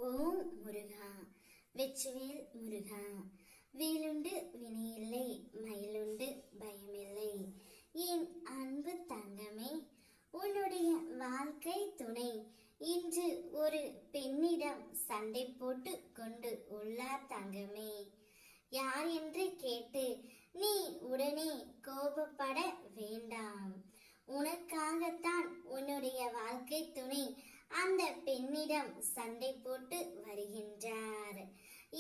ஓம் முருகா, வெற்றிவேல் முருகா. வேலுண்டு வினையில்லை, மயிலுண்டு பயமில்லை. என் அன்பு தங்கமே, உன்னுடைய வாழ்க்கை துணை இன்று ஒரு பெண்ணிடம் சண்டை போட்டு கொண்டு உள்ளார் தங்கமே. யார் என்று கேட்டு நீ உடனே கோபப்பட வேண்டாம். உனக்காகத்தான் உன்னுடைய வாழ்க்கை துணை அந்த பெண்ணிடம் சண்டை போட்டு வருகின்றார்.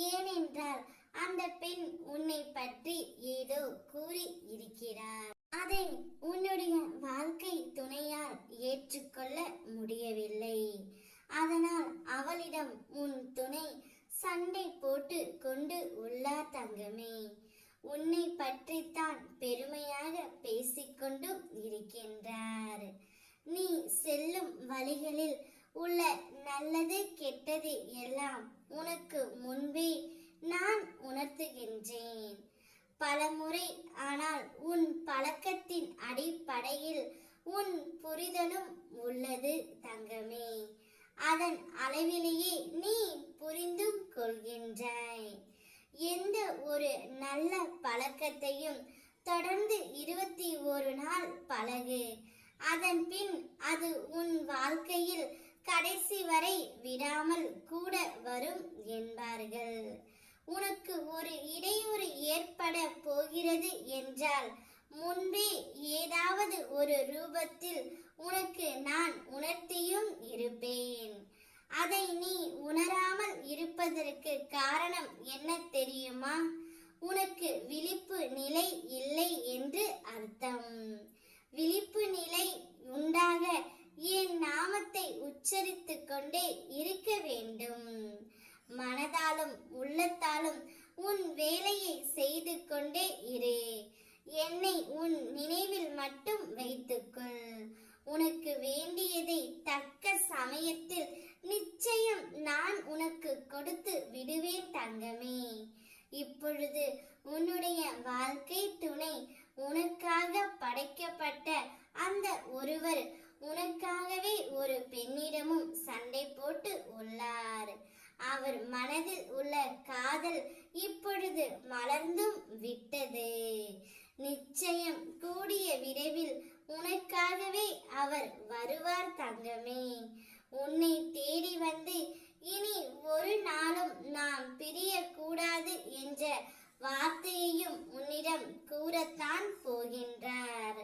ஏனென்றால் அந்த பெண் உன்னை பற்றி ஏதோ கூறி இருக்கிறார். அதை உன்னுடைய வாழ்க்கை துணையால் ஏற்றுக்கொள்ள முடியவில்லை. அதனால் அவளிடம் உன் துணை சண்டை போட்டு கொண்டு உள்ளார் தங்கமே. உன்னை பற்றித்தான் பெருமையாக பேசிக்கொண்டும் இருக்கின்றார். நீ செல்லும் வழிகளில் உள்ள நல்லது கெட்டது எல்லாம் உனக்கு முன்பே நான் உணர்த்துகின்றேன் பலமுறை. ஆனால் உன் பழக்கத்தின் அடிப்படையில் உன் புரிதலும் உள்ளது தங்கமே. அதன் அளவிலேயே நீ புரிந்தும் கொள்கின்றாய். எந்த ஒரு நல்ல பழக்கத்தையும் தொடர்ந்து 21 நாள் பழகு. அதன் பின் அது உன் வாழ்க்கையில் கடைசி வரை விடாமல் கூட வரும் என்பார்கள். உனக்கு ஒரு இடையூறு ஏற்பட போகிறது என்றால் முன்பே ஏதாவது ஒரு ரூபத்தில் உனக்கு நான் உணர்த்தியும் இருப்பேன். அதை நீ உணராமல் இருப்பதற்கு காரணம் என்ன தெரியுமா? உனக்கு விழிப்பு நிலை இல்லை என்று அர்த்தம். விழிப்பு நிலை உண்டாக என் நாமத்தை உச்சரித்து கொண்டே இருக்க வேண்டும். மனதாலும் உள்ளத்தாலும் உன் வேலையை செய்து கொண்டே இரு. என்னை உன் நினைவில் மட்டும் வைத்துக்கொள். உனக்கு வேண்டியதை தக்க சமயத்தில் நிச்சயம் நான் உனக்கு கொடுத்து விடுவேன் தங்கமே. இப்பொழுது உன்னுடைய வாழ்க்கை துணை உனக்காக படைக்கப்பட்ட அந்த ஒருவர் உனக்காகவே ஒரு பெண்ணிடமும் சண்டை போட்டு உள்ளார். அவர் மனதில் உள்ள காதல் இப்பொழுது மலர்ந்தும் விட்டது. நிச்சயம் கூடிய விரைவில் உனக்காகவே அவர் வருவார் தங்கமே. உன்னை தேடி வந்து இனி ஒரு நாளும் நாம் பிரியக்கூடாது என்ற வார்த்தையையும் உன்னிடம் கூறத்தான் போகின்றார்.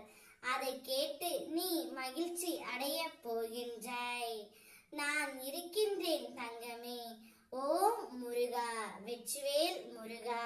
அதை கேட்டு நீ மகிழ்ச்சி அடைய போகின்றாய். நான் இருக்கின்றேன் தங்கமே. ஓம் முருகா, வெற்றிவேல் முருகா.